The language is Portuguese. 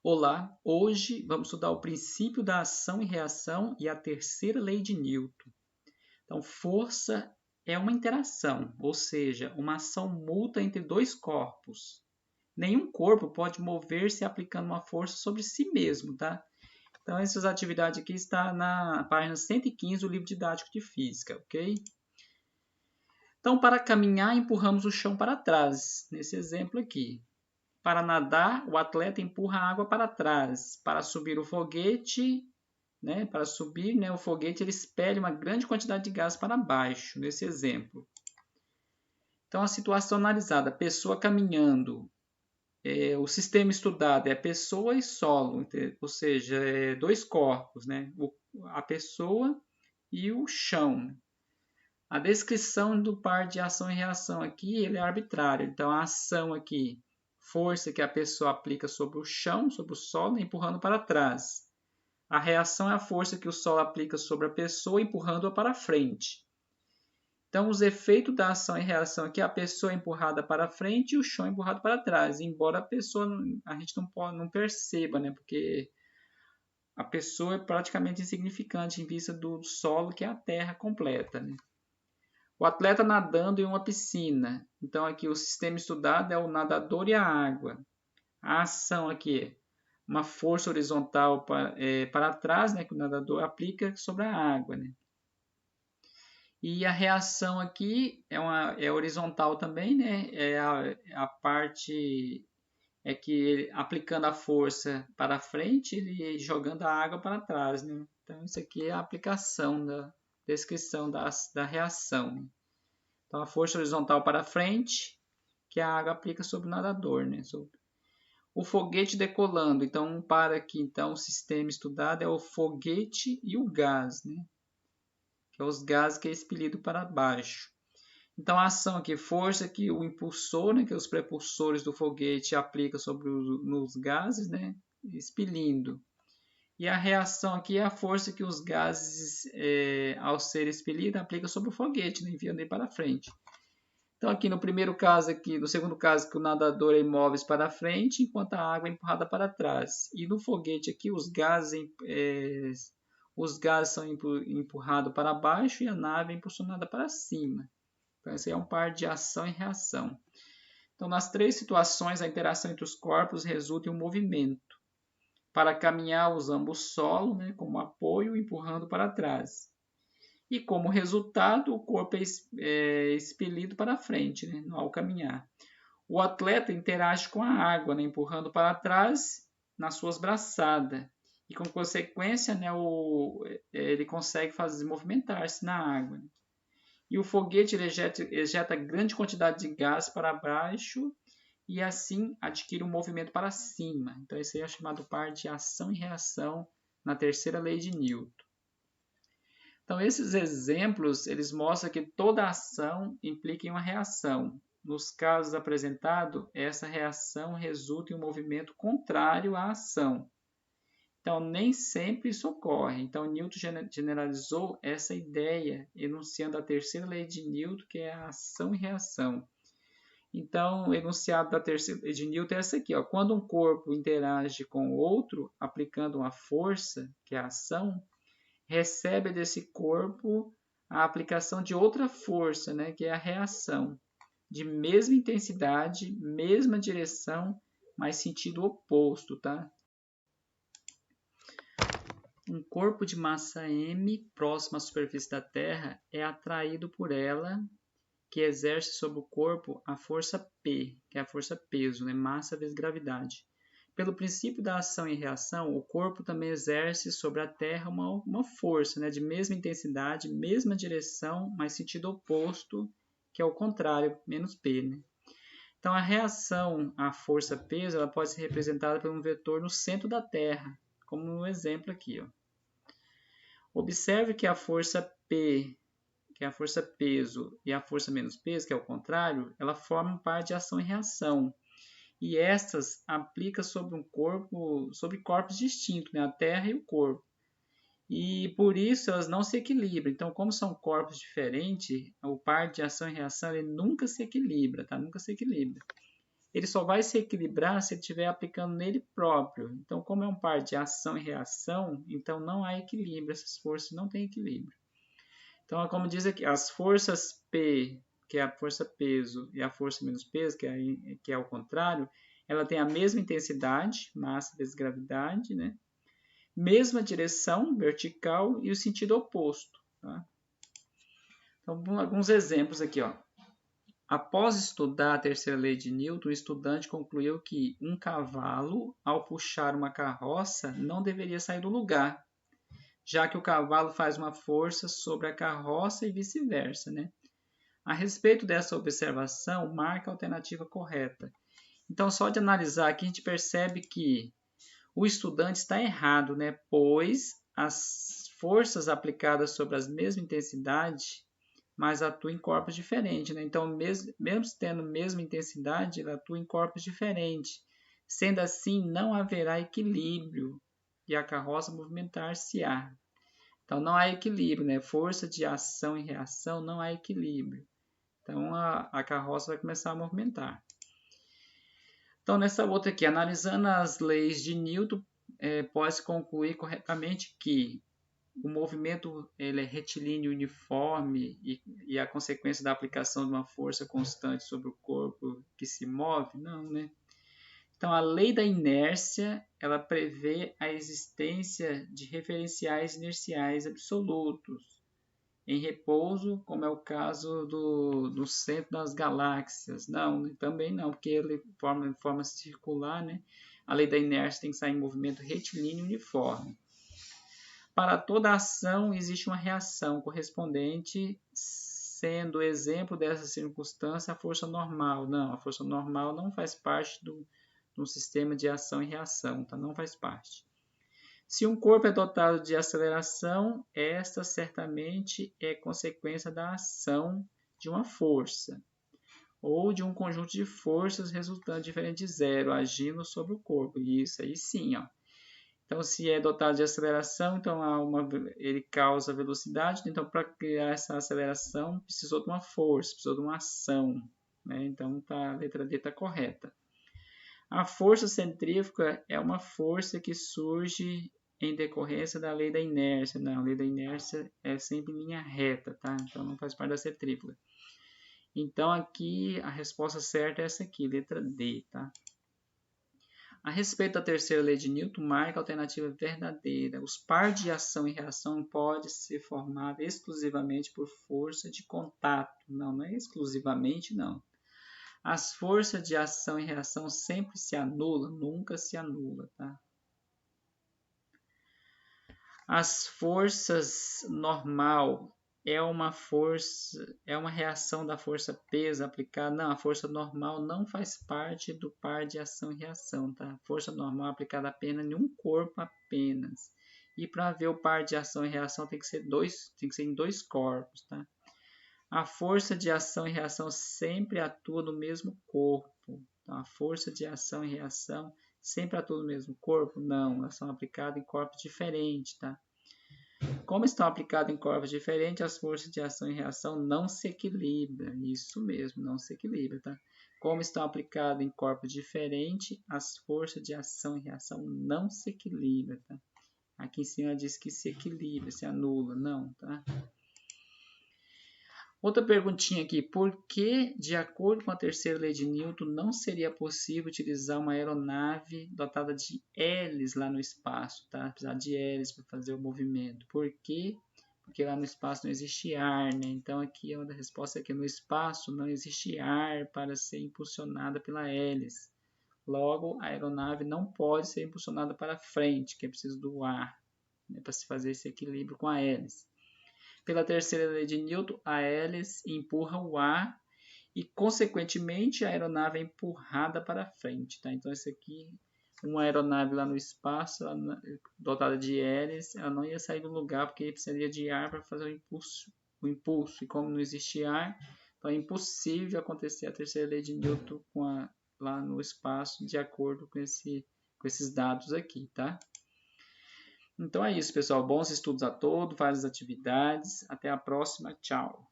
Olá, hoje vamos estudar o princípio da ação e reação e a terceira lei de Newton. Então, força é uma interação, ou seja, uma ação mútua entre dois corpos. Nenhum corpo pode mover-se aplicando uma força sobre si mesmo, tá? Então, essas atividades aqui estão na página 115 do livro didático de física, ok? Então, para caminhar, empurramos o chão para trás, nesse exemplo aqui. Para nadar, o atleta empurra a água para trás. Para subir o foguete, o foguete ele expele uma grande quantidade de gás para baixo, nesse exemplo. Então, a situação analisada, pessoa caminhando. O sistema estudado é pessoa e solo, ou seja, dois corpos, né? A pessoa e o chão. A descrição do par de ação e reação aqui ele é arbitrário. Então, a ação aqui, força que a pessoa aplica sobre o chão, sobre o solo, empurrando para trás. A reação é a força que o solo aplica sobre a pessoa, empurrando-a para frente. Então, os efeitos da ação e reação aqui, a pessoa é empurrada para frente e o chão é empurrado para trás. Embora a gente não perceba, né? Porque a pessoa é praticamente insignificante em vista do solo, que é a terra completa, né? O atleta nadando em uma piscina. Então, aqui o sistema estudado é o nadador e a água. A ação aqui é uma força horizontal para trás, né, que o nadador aplica sobre a água. Né? E a reação aqui é horizontal também, né? É a parte que ele, aplicando a força para frente, ele jogando a água para trás. Né? Então, isso aqui é a aplicação da descrição da reação. Então, a força horizontal para frente, que a água aplica sobre o nadador. Né? O foguete decolando. Então, para aqui, então, o sistema estudado é o foguete e o gás, né? Que é os gases que é expelido para baixo. Então, a ação aqui, força que o impulsor, né? Que os prepulsores do foguete aplicam sobre nos gases, né? Expelindo. E a reação aqui é a força que os gases, ao ser expelidos, aplicam sobre o foguete, né? Enviando ele para frente. Então, aqui no primeiro caso, no segundo caso, que o nadador é imóvel para frente, enquanto a água é empurrada para trás. E no foguete aqui, os gases são empurrados para baixo e a nave é impulsionada para cima. Então, esse é um par de ação e reação. Então, nas três situações, a interação entre os corpos resulta em um movimento. Para caminhar, usamos o solo, né, como apoio, empurrando para trás. E como resultado, o corpo é expelido para frente, né, ao caminhar. O atleta interage com a água, né, empurrando para trás nas suas braçadas. E com consequência, né, ele consegue movimentar-se na água. Né? E o foguete ejeta grande quantidade de gás para baixo e assim adquire um movimento para cima. Então, esse aí é chamado par de ação e reação na terceira lei de Newton. Então, esses exemplos, eles mostram que toda ação implica em uma reação. Nos casos apresentados, essa reação resulta em um movimento contrário à ação. Então, nem sempre isso ocorre. Então, Newton generalizou essa ideia, enunciando a terceira lei de Newton, que é a ação e reação. Então, o enunciado da terceira lei de Newton é essa aqui. Ó. Quando um corpo interage com o outro, aplicando uma força, que é a ação, recebe desse corpo a aplicação de outra força, né, que é a reação, de mesma intensidade, mesma direção, mas sentido oposto, tá? Um corpo de massa m próximo à superfície da Terra é atraído por ela, que exerce sobre o corpo a força P, que é a força peso, né, massa vezes gravidade. Pelo princípio da ação e reação, o corpo também exerce sobre a Terra uma força, né, de mesma intensidade, mesma direção, mas sentido oposto, que é o contrário, menos P. Né? Então, a reação à força-peso ela pode ser representada por um vetor no centro da Terra, como no exemplo aqui. Ó. Observe que a força P, que é a força peso, e a força menos peso, que é o contrário, ela formam par de ação e reação. E estas aplicam sobre corpos distintos, né? A Terra e o corpo. E por isso elas não se equilibram. Então, como são corpos diferentes, o par de ação e reação ele nunca se equilibra, tá? Nunca se equilibra. ele só vai se equilibrar se ele estiver aplicando nele próprio. Então, como é um par de ação e reação, então não há equilíbrio, essas forças não têm equilíbrio. Então, como diz aqui, as forças P, que é a força peso, e a força menos peso, que é o contrário, ela tem a mesma intensidade, massa vezes gravidade, né? Mesma direção, vertical, e o sentido oposto. Tá? Então, alguns exemplos aqui. Ó. Após estudar a terceira lei de Newton, o estudante concluiu que um cavalo, ao puxar uma carroça, não deveria sair do lugar, já que o cavalo faz uma força sobre a carroça e vice-versa. Né? A respeito dessa observação, marque a alternativa correta. Então, só de analisar aqui, a gente percebe que o estudante está errado, né? Pois as forças aplicadas sobre as mesmas intensidades, mas atuam em corpos diferentes. Né? Então, mesmo tendo a mesma intensidade, ela atua em corpos diferentes. Sendo assim, não haverá equilíbrio e a carroça movimentar-se-á. Então, não há equilíbrio, né? Força de ação e reação, não há equilíbrio. Então, a carroça vai começar a movimentar. Então, nessa outra aqui, analisando as leis de Newton, pode-se concluir corretamente que o movimento ele é retilíneo uniforme e a consequência da aplicação de uma força constante sobre o corpo que se move? Não, né? Então, a lei da inércia, ela prevê a existência de referenciais inerciais absolutos em repouso, como é o caso do centro das galáxias. Não, também não, porque ele forma circular, né? A lei da inércia tem que estar em movimento retilíneo uniforme. Para toda ação existe uma reação correspondente, sendo exemplo dessa circunstância a força normal. Não, a força normal não faz parte do sistema de ação e reação, tá? Não faz parte. Se um corpo é dotado de aceleração, esta certamente é consequência da ação de uma força, ou de um conjunto de forças resultante diferente de zero, agindo sobre o corpo. Isso aí sim, ó. Então, se é dotado de aceleração, então ele causa velocidade. Então, para criar essa aceleração, precisou de uma força, precisou de uma ação. Né? Então, a letra D está correta. A força centrífuga é uma força que surge em decorrência da lei da inércia. Não, a lei da inércia é sempre linha reta, tá? Então não faz parte da centrífuga. Então aqui a resposta certa é essa aqui, letra D, tá? A respeito da terceira lei de Newton, marca a alternativa verdadeira. Os pares de ação e reação podem ser formados exclusivamente por força de contato. Não é exclusivamente, não. As forças de ação e reação sempre se anulam, nunca se anula, tá? As forças normal é uma reação da força peso aplicada. Não, a força normal não faz parte do par de ação e reação, tá? Força normal aplicada apenas em um corpo apenas. E para ver o par de ação e reação tem que ser em dois corpos, tá? A força de ação e reação sempre atua no mesmo corpo. Então, a força de ação e reação sempre atua no mesmo corpo? Não, elas são aplicadas em corpos diferentes, tá? Como estão aplicadas em corpos diferentes, as forças de ação e reação não se equilibram. Isso mesmo, não se equilibram, tá? Como estão aplicadas em corpos diferentes, as forças de ação e reação não se equilibram, tá? Aqui em cima diz que se equilibra, se anula. Não, tá? Outra perguntinha aqui, por que, de acordo com a terceira lei de Newton, não seria possível utilizar uma aeronave dotada de hélices lá no espaço, tá? Precisar de hélices para fazer o movimento. Por quê? Porque lá no espaço não existe ar, né? Então aqui a resposta é que no espaço não existe ar para ser impulsionada pela hélice. Logo, a aeronave não pode ser impulsionada para frente, que é preciso do ar, né, para se fazer esse equilíbrio com a hélice. Pela terceira lei de Newton, a hélice empurra o ar e, consequentemente, a aeronave é empurrada para frente. Tá? Então, isso aqui, uma aeronave lá no espaço, dotada de hélice, ela não ia sair do lugar porque precisaria de ar para fazer o impulso. E como não existe ar, então é impossível acontecer a terceira lei de Newton lá no espaço, de acordo com esses dados aqui, tá? Então é isso, pessoal. Bons estudos a todos, várias atividades. Até a próxima. Tchau.